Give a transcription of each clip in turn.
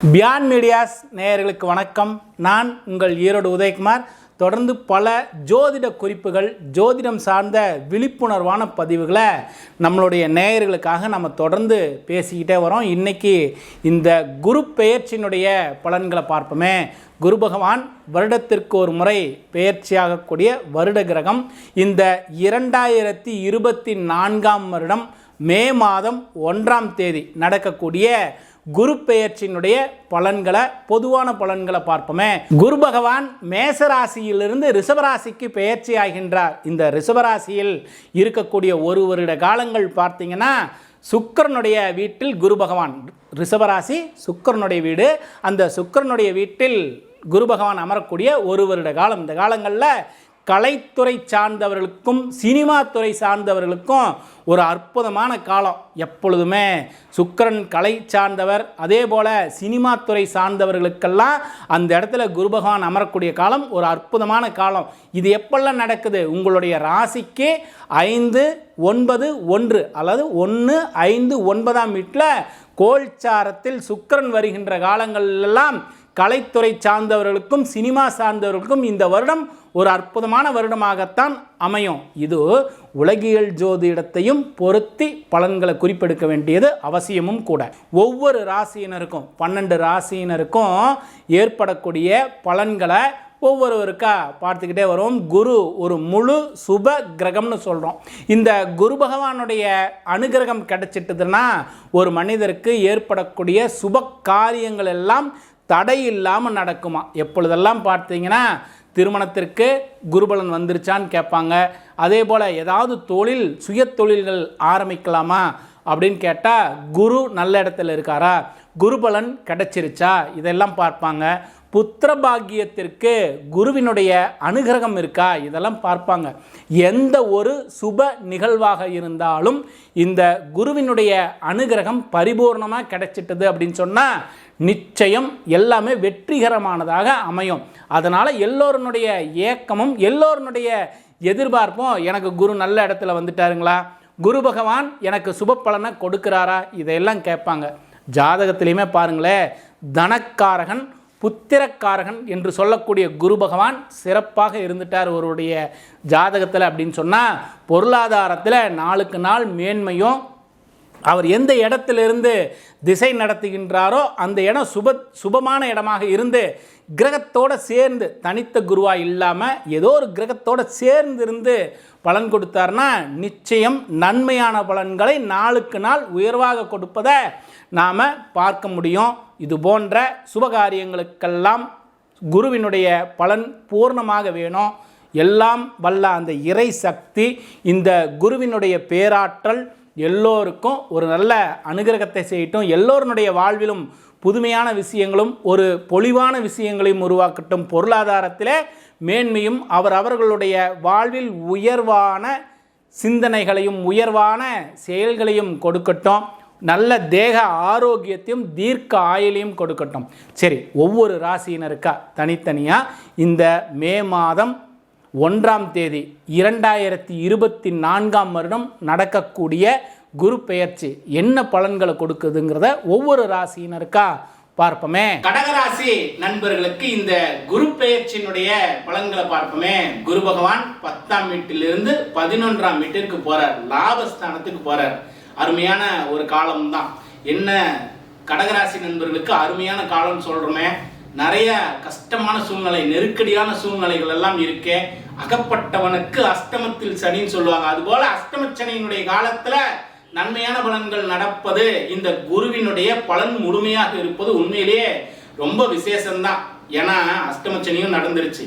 Beyond medias நேயர்களுக்கு வணக்கம். நான் உங்கள் ஈரோடு உதயகுமார். தொடர்ந்து பல ஜோதிட குறிப்புகள், ஜோதிடம் சார்ந்த விழிப்புணர்வான பதிவுகளை நம்மளுடைய நேயர்களுக்காக நம்ம தொடர்ந்து பேசிக்கிட்டே வரோம். இன்றைக்கி இந்த குரு பெயர்ச்சியினுடைய பலன்களை பார்ப்போமே. குரு பகவான் வருடத்திற்கு ஒரு முறை பெயர்ச்சியாகக்கூடிய வருட கிரகம். இந்த 2024 வருடம் மே மாதம் 1ஆம் தேதி நடக்கக்கூடிய குரு பெயர்ச்சியினுடைய பலன்களை, பொதுவான பலன்களை பார்ப்போமே. குரு பகவான் மேசராசியிலிருந்து ரிஷபராசிக்கு பெயர்ச்சி ஆகின்றார். இந்த ரிஷபராசியில் இருக்கக்கூடிய ஒரு வருட காலங்கள் பார்த்தீங்கன்னா சுக்கிரனுடைய வீட்டில் குரு பகவான், ரிஷபராசி சுக்கிரனுடைய வீடு, அந்த சுக்கிரனுடைய வீட்டில் குரு பகவான் அமரக்கூடிய ஒரு வருட காலம். இந்த காலங்களில் கலைத்துறை சார்ந்தவர்களுக்கும் சினிமா துறை சார்ந்தவர்களுக்கும் ஒரு அற்புதமான காலம். எப்பொழுதுமே சுக்கிரன் கலை சார்ந்தவர், அதே போல் சினிமா துறை சார்ந்தவர்களுக்கெல்லாம் அந்த இடத்துல குரு பகவான் அமரக்கூடிய காலம் ஒரு அற்புதமான காலம். இது எப்பெல்லாம் நடக்குது? உங்களுடைய ராசிக்கு 5, 9, 1 அல்லது 1, 5, 9ஆம் வீட்டில் கோல்சாரத்தில் சுக்கிரன் வருகின்ற காலங்களெல்லாம் கலைத்துறை சார்ந்தவர்களுக்கும் சினிமா சார்ந்தவர்களுக்கும் இந்த வருடம் ஒரு அற்புதமான வருடமாகத்தான் அமையும். இது உலகியல் ஜோதிடத்தையும் பொருத்தி பலன்களை குறிப்பெடுக்க வேண்டியது அவசியமும் கூட. ஒவ்வொரு ராசியினருக்கும் 12 ராசியினருக்கும் ஏற்படக்கூடிய பலன்களை ஒவ்வொருவருக்கா பார்த்துக்கிட்டே வரும். குரு ஒரு முழு சுப கிரகம்னு சொல்கிறோம். இந்த குரு பகவானுடைய அனுகிரகம் கிடைச்சிட்டதுன்னா ஒரு மனிதருக்கு ஏற்படக்கூடிய சுப காரியங்கள் எல்லாம் தடையில்லாமல் நடக்குமா. எப்பொழுதெல்லாம் பார்த்தீங்கன்னா திருமணத்திற்கு குருபலன் வந்துருச்சான்னு கேட்பாங்க. அதே போல் ஏதாவது தொழில், சுய தொழில்கள் ஆரம்பிக்கலாமா அப்படின்னு கேட்டால் குரு நல்ல இடத்துல இருக்காரா, குருபலன் கிடைச்சிருச்சா, இதெல்லாம் பார்ப்பாங்க. புத்திர பாக்கியத்திற்கு குருவினுடைய அனுகிரகம் இருக்கா, இதெல்லாம் பார்ப்பாங்க. எந்த ஒரு சுப நிகழ்வாக இருந்தாலும் இந்த குருவினுடைய அனுகிரகம் பரிபூர்ணமாக கிடைச்சிட்டது அப்படின்னு சொன்னால் நிச்சயம் எல்லாமே வெற்றிகரமானதாக அமையும். அதனால் எல்லோருடைய ஏக்கமும் எல்லோருடைய எதிர்பார்ப்பும், எனக்கு குரு நல்ல இடத்துல வந்துட்டாருங்களா, குரு பகவான் எனக்கு சுப பலனை கொடுக்குறாரா, இதையெல்லாம் கேட்பாங்க. ஜாதகத்திலையுமே பாருங்களேன், தனக்காரகன் புத்திரக்காரகன் என்று சொல்லக்கூடிய குரு பகவான் சிறப்பாக இருந்துட்டார் ஒருவருடைய ஜாதகத்தில் அப்படின்னு சொன்னால் பொருளாதாரத்தில் நாளுக்கு நாள் மேன்மையும், அவர் எந்த இடத்திலிருந்து திசை நடத்துகின்றாரோ அந்த இடம் சுபமான இடமாக இருந்து கிரகத்தோடு சேர்ந்து, தனித்த குருவாக இல்லாமல் ஏதோ ஒரு கிரகத்தோடு சேர்ந்து இருந்து பலன் கொடுத்தார்னா நிச்சயம் நன்மையான பலன்களை நாளுக்கு நாள் உயர்வாக கொடுப்பதை நாம் பார்க்க முடியும். இது போன்ற சுபகாரியங்களுக்கெல்லாம் குருவினுடைய பலன் பூர்ணமாக வேணும். எல்லாம் வல்ல அந்த இறை சக்தி, இந்த குருவினுடைய பேராற்றல் எல்லோருக்கும் ஒரு நல்ல அனுகிரகத்தை செய்யட்டும். எல்லோருடைய வாழ்விலும் புதுமையான விஷயங்களும் ஒரு பொலிவான விஷயங்களையும் உருவாக்கட்டும். பொருளாதாரத்தில் மேன்மையும் அவர்களுடைய வாழ்வில் உயர்வான சிந்தனைகளையும் உயர்வான செயல்களையும் கொடுக்கட்டும். நல்ல தேக ஆரோக்கியத்தையும் தீர்க்க ஆயுளையும் கொடுக்கட்டும். சரி, ஒவ்வொரு ராசியினருக்கா தனித்தனியாக இந்த மே மாதம் 1ஆம் தேதி 2024 வருடம் நடக்கக்கூடிய குரு பெயர்ச்சி என்ன பலன்களை கொடுக்குதுங்கிறத ஒவ்வொரு ராசியினருக்கா பார்ப்போமே. கடகராசி நண்பர்களுக்கு இந்த குரு பெயர்ச்சியினுடைய பலன்களை பார்ப்போமே. குரு பகவான் 10ஆம் வீட்டிலிருந்து 11ஆம் வீட்டிற்கு போறார், லாபஸ்தானத்துக்கு போறார். அருமையான ஒரு காலம்தான். என்ன கடகராசி நண்பர்களுக்கு அருமையான காலம் சொல்றோமே. நிறைய கஷ்டமான சூழ்நிலை, நெருக்கடியான சூழ்நிலைகள் எல்லாம் இருக்கே. அகப்பட்டவனுக்கு அஷ்டமத்தில் சனின்னு சொல்லுவாங்க. அதுபோல அஷ்டம சனியினுடைய காலத்துல நன்மையான பலன்கள் நடப்பது, இந்த குருவினுடைய பலன் முழுமையாக இருப்பது உண்மையிலேயே ரொம்ப விசேஷம்தான். ஏன்னா அஷ்டம சனியும் நடந்துருச்சு.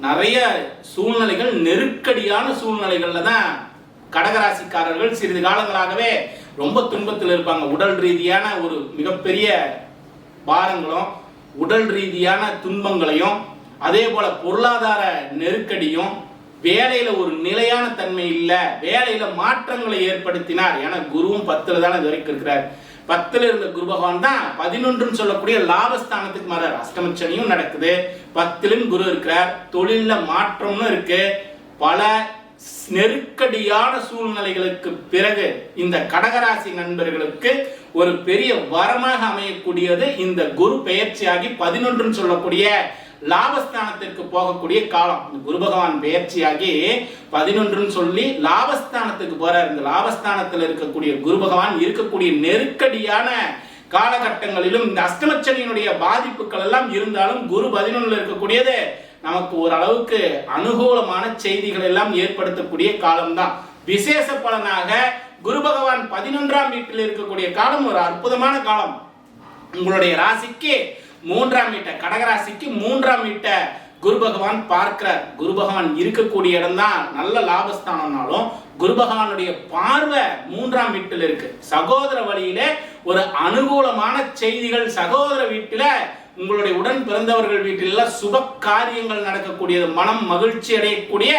நிறைய சூழ்நிலைகள், நெருக்கடியான சூழ்நிலைகள்ல தான் கடகராசிக்காரர்கள் சிறிது காலங்களாகவே ரொம்ப துன்பத்தில் இருப்பாங்க. உடல் ரீதியான ஒரு மிகப்பெரிய பாரங்களும், உடல் ரீதியான துன்பங்களையும், அதே போல பொருளாதார நெருக்கடியும், வேலையில ஒரு நிலையான தன்மை இல்லை, வேலையில மாற்றங்களை ஏற்படுத்தினார். ஏன்னா குருவும் 10ல் தானே இது வரைக்கும் இருக்கிறார். 10ல் இருந்த குரு பகவான் தான் 11ன்னு சொல்லக்கூடிய லாபஸ்தானத்துக்கு மாறார். அஷ்டமச்சனியும் நடக்குது, 10லும் குரு இருக்கிறார். தொழில மாற்றம்னு இருக்கு. பல நெருக்கடியான சூழ்நிலைகளுக்கு பிறகு இந்த கடகராசி நண்பர்களுக்கு ஒரு பெரிய வரமாக அமையக்கூடியது இந்த குரு பெயர்ச்சியாகி 11 சொல்லக்கூடிய லாபஸ்தானத்திற்கு போகக்கூடிய காலம். குரு பகவான் பெயர்ச்சியாகி 11 சொல்லி லாபஸ்தானத்துக்கு போறார். இந்த லாபஸ்தானத்தில் இருக்கக்கூடிய குரு பகவான் இருக்கக்கூடிய நெருக்கடியான காலகட்டங்களிலும் இந்த அஷ்டமச்சனியினுடைய பாதிப்புகள் எல்லாம் இருந்தாலும் குரு 11 இருக்கக்கூடியது நமக்கு ஓரளவுக்கு அனுகூலமான செய்திகள் எல்லாம் ஏற்படுத்தக்கூடிய காலம்தான். விசேஷ பலனாக குரு பகவான் 11ஆம் வீட்டில் இருக்கக்கூடிய காலம் ஒரு அற்புதமான காலம். உங்களுடைய ராசிக்கு 3ஆம் வீட்டை, கடகராசிக்கு 3ஆம் வீட்டை குரு பகவான் பார்க்கிறார். குரு பகவான் இருக்கக்கூடிய இடம் தான் நல்ல லாபஸ்தானம்னாலும் குரு பகவானுடைய பார்வை 3ஆம் வீட்டில் இருக்கு. சகோதர வழியில ஒரு அனுகூலமான செய்திகள், சகோதர வீட்டில உங்களுடைய உடன் பிறந்தவர்கள் வீட்டில் சுப காரியங்கள் நடக்கக்கூடியது, மனம் மகிழ்ச்சி அடையக்கூடிய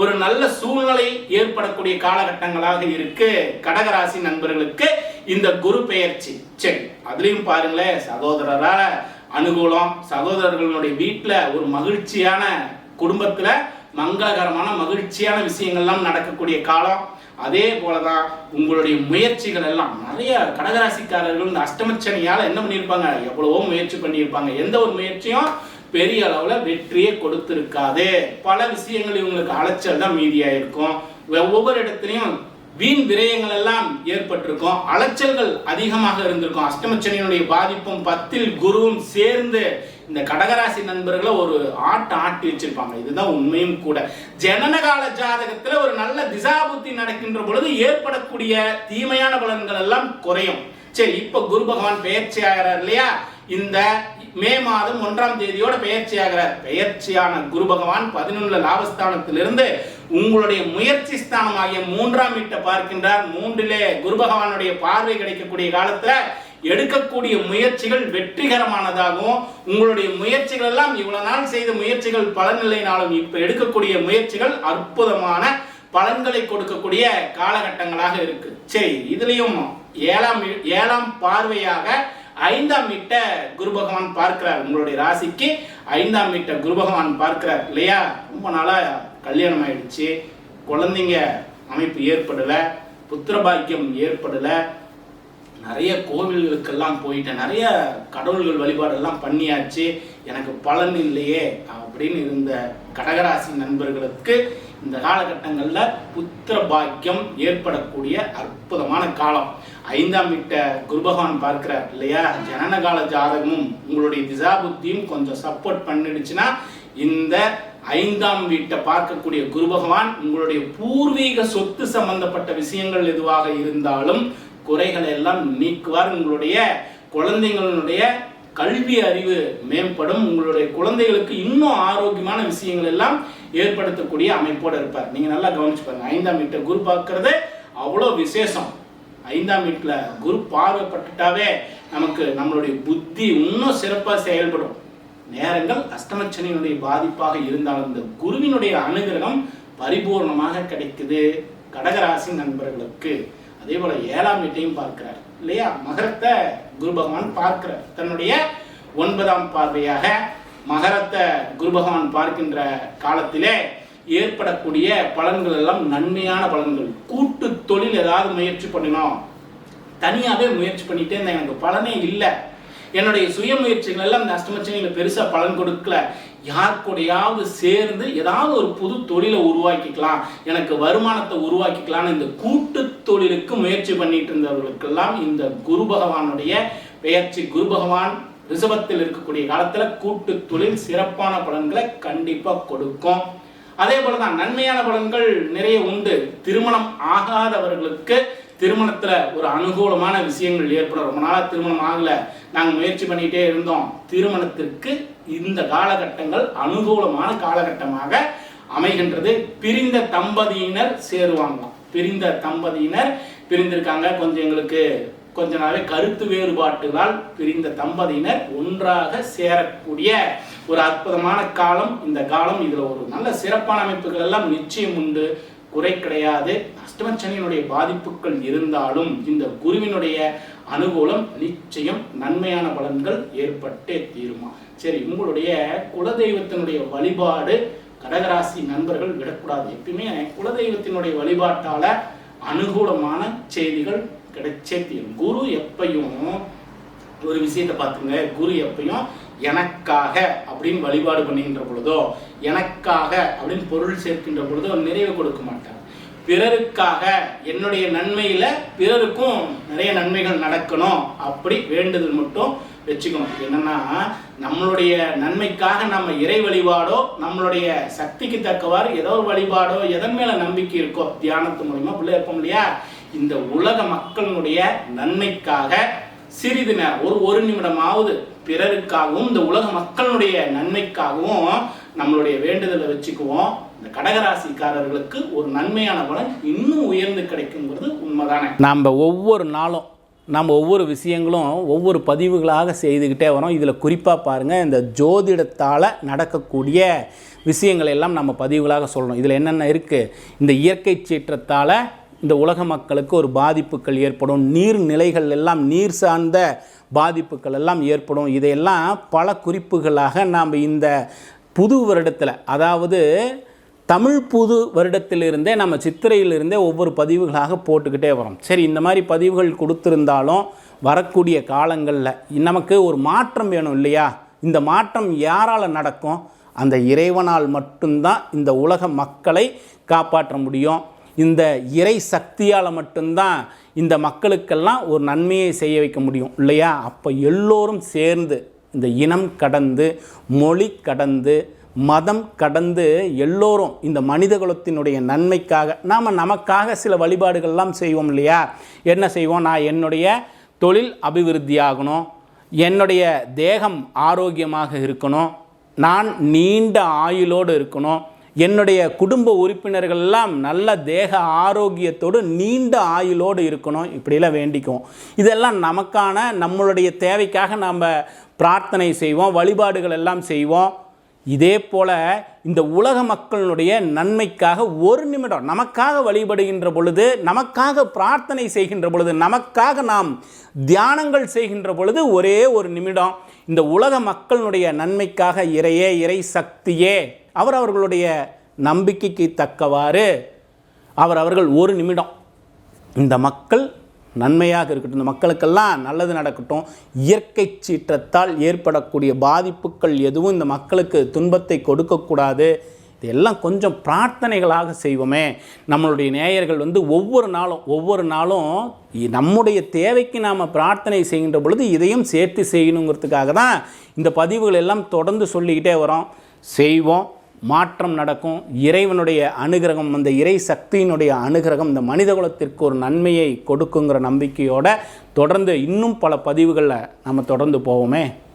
ஒரு நல்ல சூழ்நிலை ஏற்படக்கூடிய காலகட்டங்களாக இருக்கு கடகராசி நண்பர்களுக்கு இந்த குரு பெயர்ச்சி. சரி, அதுலயும் பாருங்களேன், சகோதரரால அனுகூலம், சகோதரர்களுடைய வீட்டில் ஒரு மகிழ்ச்சியான, குடும்பத்துல மங்களகரமான மகிழ்ச்சியான விஷயங்கள்லாம் நடக்கக்கூடிய காலம். அதே போலதான் உங்களுடைய முயற்சிகள் எல்லாம் நிறைய கடகராசிக்காரர்கள் இந்த அஷ்டமச்சனியால என்ன பண்ணியிருப்பாங்க, எவ்வளவோ முயற்சி பண்ணியிருப்பாங்க. எந்த ஒரு முயற்சியும் பெரிய அளவுல வெற்றியை கொடுத்திருக்காது. பல விஷயங்கள் இவங்களுக்கு அலைச்சல் தான் மீதியாயிருக்கும். ஒவ்வொரு இடத்துலையும் வீண் விரயங்கள் எல்லாம் ஏற்பட்டிருக்கும், அலைச்சல்கள் அதிகமாக இருந்திருக்கும். அஷ்டமச்சனியினுடைய பாதிப்பும் 10ல் குருவும் சேர்ந்து இந்த கடகராசி நண்பர்களை ஒரு ஆட்டி வச்சிருப்பாங்க. இதுதான் உண்மையும் கூட. ஜனனகால ஜாதகத்துல ஒரு நல்ல திசாபுத்தி நடக்கின்ற பொழுது ஏற்படக்கூடிய தீமையான பலன்கள் எல்லாம் குறையும். சரி, இப்ப குரு பகவான் பெயர்ச்சி ஆகிறார் இல்லையா, இந்த மே மாதம் 1ஆம் தேதியோட பெயர்ச்சி ஆகிறார். பெயர்ச்சியான குரு பகவான் 11 லாபஸ்தானத்திலிருந்து உங்களுடைய முயற்சி ஸ்தானமாகிய 3ஆம் வீட்டை பார்க்கின்றார். 3லே குரு பகவானுடைய பார்வை கிடைக்கக்கூடிய காலத்துல எடுக்கக்கூடிய முயற்சிகள் வெற்றிகரமானதாகவும், உங்களுடைய முயற்சிகள் எல்லாம் இவ்வளவு நாள் செய்த முயற்சிகள் பலனில்லைனாலும் இப்ப எடுக்கக்கூடிய முயற்சிகள் அற்புதமான பலன்களை கொடுக்கக்கூடிய காலகட்டங்களாக இருக்கு. சரி, இதுலயும் ஏழாம் பார்வையாக 5ஆம் வீட்டை குரு பகவான் பார்க்கிறார். உங்களுடைய ராசிக்கு 5ஆம் வீட்டை குரு பகவான் பார்க்கிறார் இல்லையா. ரொம்ப நாளா கல்யாணம் ஆயிடுச்சு, குழந்தைங்க அமைப்பு ஏற்படல, புத்திர பாக்கியம் ஏற்படல, நிறைய கோவில்களுக்கெல்லாம் போயிட்டேன், நிறைய கடவுள்கள் வழிபாடெல்லாம் பண்ணியாச்சு, எனக்கு பலன் இல்லையே அப்படின்னு இருந்த கடகராசி நண்பர்களுக்கு இந்த காலகட்டங்களில் புத்திர பாக்கியம் ஏற்படக்கூடிய அற்புதமான காலம். 5ஆம் வீட்டை குரு பகவான் பார்க்கிறார் இல்லையா. ஜனனகால ஜாதகமும் உங்களுடைய திசாபுத்தியும் கொஞ்சம் சப்போர்ட் பண்ணிடுச்சுன்னா இந்த 5ஆம் வீட்டை பார்க்கக்கூடிய குரு பகவான் உங்களுடைய பூர்வீக சொத்து சம்பந்தப்பட்ட விஷயங்கள் எதுவாக இருந்தாலும் குறைகளை எல்லாம் நீக்குவார். உங்களுடைய குழந்தைங்களுடைய கல்வி அறிவு மேம்படும். உங்களுடைய குழந்தைகளுக்கு இன்னும் ஆரோக்கியமான விஷயங்கள் எல்லாம் ஏற்படுத்தக்கூடிய அமைப்போடு இருப்பார். நீங்க நல்லா கவனிச்சு பாருங்க, 5ஆம் வீட்டை குரு பார்க்கறது அவ்வளோ விசேஷம். 5ஆம் வீட்டில் குரு பார்வைப்பட்டுட்டாவே நமக்கு நம்மளுடைய புத்தி இன்னும் சிறப்பாக செயல்படும். நேரங்கள் அஷ்டமச்சனியினுடைய பாதிப்பாக இருந்தாலும் இந்த குருவினுடைய அனுகிரகம் பரிபூர்ணமாக கிடைக்குது கடகராசி நண்பர்களுக்கு. அதே போல 7ஆம் வீட்டையும் பார்க்கிறார் இல்லையா. மகரத்தை குரு பகவான் பார்க்கிறார். தன்னுடைய 9ஆம் பார்வையாக மகரத்தை குரு பகவான் பார்க்கின்ற காலத்திலே ஏற்படக்கூடிய பலன்கள் எல்லாம் நன்மையான பலன்கள். கூட்டு தொழில் ஏதாவது முயற்சி பண்ணணும், தனியாகவே முயற்சி பண்ணிட்டே இருந்தேன், எனக்கு பலனே இல்லை, என்னுடைய சுய முயற்சிகள் எல்லாம் இந்த அஷ்டமச்சனியில் பெருசாக பலன் கொடுக்கல, யார் கூடயாவது சேர்ந்து ஏதாவது ஒரு புது தொழிலை உருவாக்கிக்கலாம், எனக்கு வருமானத்தை உருவாக்கிக்கலாம்னு இந்த கூட்டு தொழிலுக்கு முயற்சி பண்ணிட்டு இருந்தவர்களுக்கெல்லாம் இந்த குரு பகவானுடைய பெயர்ச்சி, குரு பகவான் ரிஷபத்தில் இருக்கக்கூடிய காலத்துல கூட்டு தொழில் சிறப்பான பலன்களை கண்டிப்பா கொடுக்கும். அதே போலதான் நன்மையான பலன்கள் நிறைய உண்டு. திருமணம் ஆகாதவர்களுக்கு திருமணத்துல ஒரு அனுகூலமான விஷயங்கள் ஏற்படும். ரொம்ப நாளா திருமணம் ஆகல, நாங்க முயற்சி பண்ணிட்டே இருந்தோம், திருமணத்திற்கு இந்த காலகட்டங்கள் அனுகூலமான காலகட்டமாக அமைகின்றது. பிரிந்த தம்பதியினர் சேருவாங்களாம். பிரிந்த தம்பதியினர் பிரிந்திருக்காங்க, கொஞ்சம் எங்களுக்கு கொஞ்ச நாளே கருத்து வேறுபாட்டுகளால் பிரிந்த தம்பதியினர் ஒன்றாக சேரக்கூடிய ஒரு அற்புதமான காலம் இந்த காலம். இதுல ஒரு நல்ல சிறப்பான அமைப்புகள் எல்லாம் நிச்சயம் உண்டு, குறை கிடையாது. அஷ்டமச்சனியினுடைய பாதிப்புகள் இருந்தாலும் இந்த குருவினுடைய அனுகூலம் நிச்சயம் நன்மையான பலன்கள் ஏற்பட்டே தீருமா. சரி, உங்களுடைய குலதெய்வத்தினுடைய வழிபாடு கடகராசி நண்பர்கள் விடக்கூடாது. எப்பயுமே குலதெய்வத்தினுடைய வழிபாட்டால அனுகூலமான செய்திகள் கிடைச்சே தீரும். குரு எப்பையும் ஒரு விஷயத்தை பார்த்துங்க, குரு எப்பையும் எனக்காக அப்படின்னு வழிபாடு பண்ணுகின்ற பொழுதோ, எனக்காக அப்படின்னு பொருள் சேர்க்கின்ற பொழுதோ நிறைவு கொடுக்க மாட்டார். பிறருக்காக என்னுடைய நன்மையில பிறருக்கும் நிறைய நன்மைகள் நடக்கணும் அப்படி வேண்டுதல் மட்டும் வச்சுக்கணும். என்னன்னா நம்மளுடைய நன்மைக்காக நம்ம இறை வழிபாடோ, நம்மளுடைய சக்திக்கு தக்கவாறு ஏதோ ஒரு வழிபாடோ, எதன் மேல நம்பிக்கை இருக்கோ தியானத்து மூலமா பிள்ளை இருப்போம் இல்லையா, இந்த உலக மக்களுடைய நன்மைக்காக சிறிது நேரம் ஒரு நிமிடமாவது பிறருக்காகவும் இந்த உலக மக்களுடைய நன்மைக்காகவும் நம்மளுடைய வேண்டுதலை வச்சுக்குவோம். இந்த கடகராசிக்காரர்களுக்கு ஒரு நன்மையான பலன் இன்னும் உயர்ந்து கிடைக்குங்கிறது உண்மைதானே. நாம் ஒவ்வொரு நாளும் ஒவ்வொரு விஷயங்களும் ஒவ்வொரு பதிவுகளாக செய்துக்கிட்டே வரோம். இதில் குறிப்பாக பாருங்கள், இந்த ஜோதிடத்தால் நடக்கக்கூடிய விஷயங்கள் எல்லாம் நம்ம பதிவுகளாக சொல்லணும். இதில் என்னென்ன இருக்குது, இந்த இயற்கை சீற்றத்தால் இந்த உலக மக்களுக்கு ஒரு பாதிப்புகள் ஏற்படும், நீர்நிலைகள் எல்லாம் நீர் சார்ந்த பாதிப்புகள் எல்லாம் ஏற்படும். இதையெல்லாம் பல குறிப்புகளாக நாம் இந்த புது வருடத்தில், அதாவது தமிழ் புது வருடத்திலிருந்தே நம்ம சித்திரையிலிருந்தே ஒவ்வொரு பதிவுகளாக போட்டுக்கிட்டே வரோம். சரி, இந்த மாதிரி பதிவுகள் கொடுத்துருந்தாலும் வரக்கூடிய காலங்களில் நமக்கு ஒரு மாற்றம் வேணும் இல்லையா? இந்த மாற்றம் யாரால் நடக்கும்? அந்த இறைவனால் மட்டும்தான் இந்த உலக மக்களை காப்பாற்ற முடியும். இந்த இறை சக்தியால் மட்டும்தான் இந்த மக்களுக்கெல்லாம் ஒரு நன்மையை செய்ய வைக்க முடியும் இல்லையா? அப்போ எல்லோரும் சேர்ந்து இந்த இனம் கடந்து, மொழி கடந்து, மதம் கடந்து எல்லோரும் இந்த மனித குலத்தினுடைய நன்மைக்காக நமக்காக சில வழிபாடுகள்லாம் செய்வோம் இல்லையா? என்ன செய்வோம்? நான் என்னுடைய தொழில் அபிவிருத்தியாகணும், என்னுடைய தேகம் ஆரோக்கியமாக இருக்கணும், நான் நீண்ட ஆயுளோடு இருக்கணும், என்னுடைய குடும்ப உறுப்பினர்கள்லாம் நல்ல தேக ஆரோக்கியத்தோடு நீண்ட ஆயுளோடு இருக்கணும், இப்படிலாம் வேண்டிக்குவோம். இதெல்லாம் நமக்கான நம்மளுடைய தேவைக்காக நாம் பிரார்த்தனை செய்வோம், வழிபாடுகள் எல்லாம் செய்வோம். இதே போல் இந்த உலக மக்களுடைய நன்மைக்காக ஒரு நிமிடம் நமக்காக வழிபடுகின்ற பொழுது, நமக்காக பிரார்த்தனை செய்கின்ற பொழுது, நமக்காக நாம் தியானங்கள் செய்கின்ற பொழுது ஒரே ஒரு நிமிடம் இந்த உலக மக்களுடைய நன்மைக்காக இறையே, இறை சக்தியே, அவர்களுடைய நம்பிக்கைக்கு தக்கவாறு அவர்கள் ஒரு நிமிடம் இந்த மக்கள் நன்மையாக இருக்கட்டும், இந்த மக்களுக்கெல்லாம் நல்லது நடக்கட்டும், இயற்கை சீற்றத்தால் ஏற்படக்கூடிய பாதிப்புகள் எதுவும் இந்த மக்களுக்கு துன்பத்தை கொடுக்கக்கூடாது, இதெல்லாம் கொஞ்சம் பிரார்த்தனைகளாக செய்வோமே. நம்மளுடைய நேயர்கள் ஒவ்வொரு நாளும் நம்முடைய தேவைக்கு நாம் பிரார்த்தனை செய்கின்ற பொழுது இதையும் சேர்த்து செய்யணுங்கிறதுக்காக தான் இந்த பதிவுகள் எல்லாம் தொடர்ந்து சொல்லிக்கிட்டே வரோம். செய்வோம், மாற்றம் நடக்கும். இறைவனுடைய அனுகிரகம், அந்த இறை சக்தியினுடைய அனுகிரகம் இந்த மனித குலத்திற்கு ஒரு நன்மையை கொடுக்குங்கிற நம்பிக்கையோடு தொடர்ந்து இன்னும் பல பதிவுகளில் நம்ம தொடர்ந்து போவோமே.